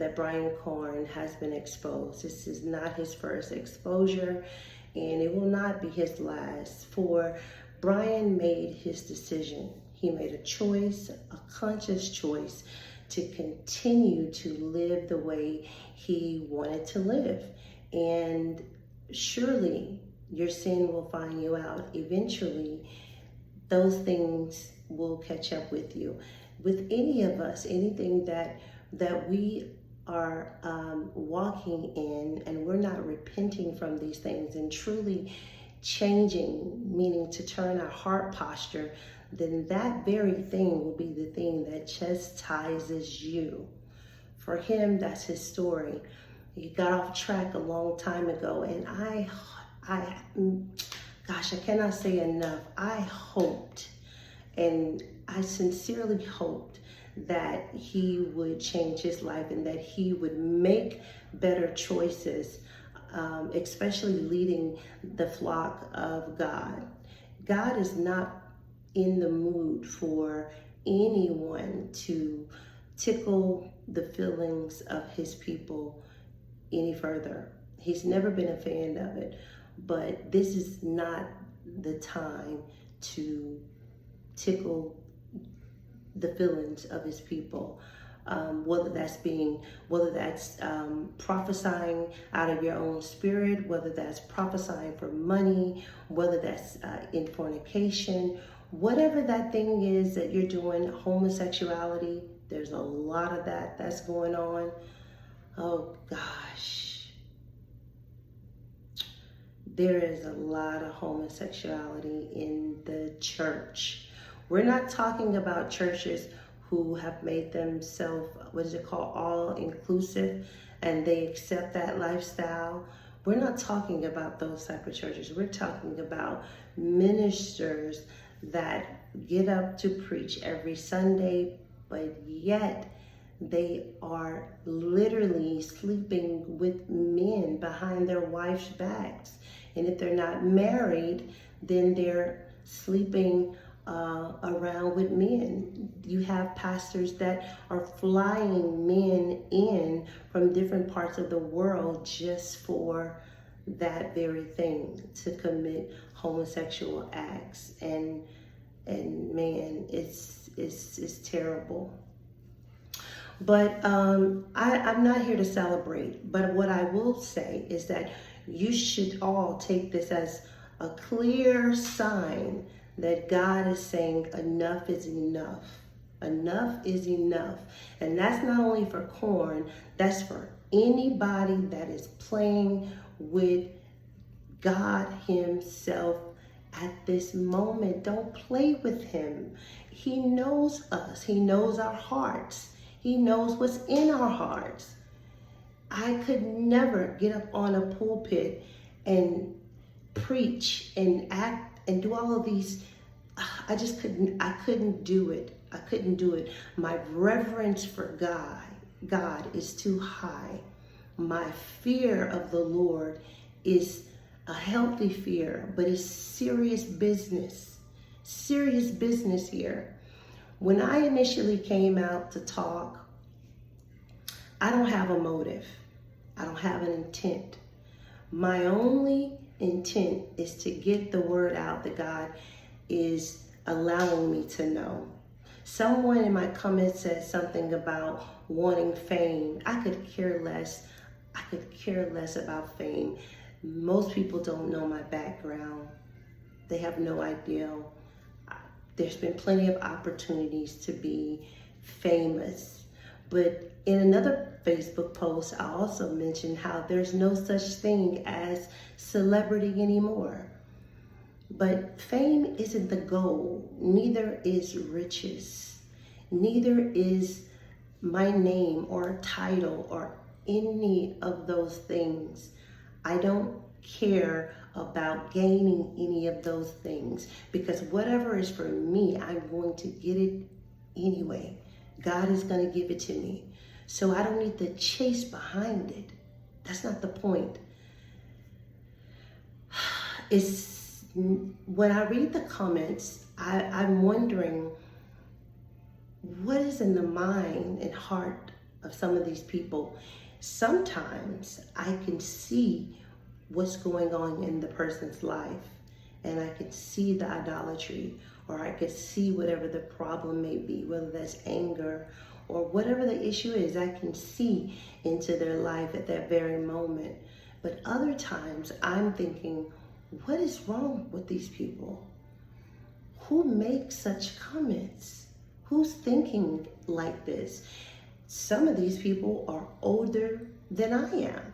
that Brian Carn has been exposed. This is not his first exposure, and it will not be his last. For Brian made his decision. He made a choice, a conscious choice, to continue to live the way he wanted to live. And surely your sin will find you out. Eventually, those things will catch up with you. With any of us, anything that we are walking in, and we're not repenting from these things and truly changing, meaning to turn our heart posture, then that very thing will be the thing that chastises you. For him, that's his story. He got off track a long time ago, and gosh, I cannot say enough. I hoped, and I sincerely hoped, that he would change his life and that he would make better choices, especially leading the flock of God. God is not in the mood for anyone to tickle the feelings of his people any further. He's never been a fan of it, but this is not the time to tickle the feelings of his people. Whether that's prophesying out of your own spirit, whether that's prophesying for money, whether that's in fornication, whatever that thing is that you're doing, homosexuality, there's a lot of that's going on. Oh gosh. There is a lot of homosexuality in the church. We're not talking about churches who have made themselves, all inclusive, and they accept that lifestyle. We're not talking about those type of churches. We're talking about ministers that get up to preach every Sunday, but yet they are literally sleeping with men behind their wives' backs. And if they're not married, then they're sleeping around with men. You have pastors that are flying men in from different parts of the world just for that very thing, to commit homosexual acts. And man, it's terrible. But I'm not here to celebrate, but what I will say is that you should all take this as a clear sign that God is saying enough is enough. Enough is enough. And that's not only for Carn, that's for anybody that is playing with God himself at this moment. Don't play with him. He knows us. He knows our hearts. He knows what's in our hearts. I could never get up on a pulpit and preach and act and do all of these. I couldn't do it. I couldn't do it. My reverence for God is too high. My fear of the Lord is a healthy fear, but it's serious business. Serious business here. When I initially came out to talk, I don't have a motive. I don't have an intent. My only intent is to get the word out that God is allowing me to know. Someone in my comments said something about wanting fame. I could care less. I could care less about fame. Most people don't know my background. They have no idea. There's been plenty of opportunities to be famous. But in another Facebook post, I also mentioned how there's no such thing as celebrity anymore. But fame isn't the goal. Neither is riches. Neither is my name or title or any of those things. I don't care about gaining any of those things, because whatever is for me, I'm going to get it anyway. God is going to give it to me. So I don't need to chase behind it. That's not the point. When I read the comments, I'm wondering what is in the mind and heart of some of these people, sometimes I can see what's going on in the person's life, and I can see the idolatry, or I can see whatever the problem may be, whether that's anger or whatever the issue is. I can see into their life at that very moment. But other times I'm thinking, what is wrong with these people? Who makes such comments? Who's thinking like this? Some of these people are older than I am.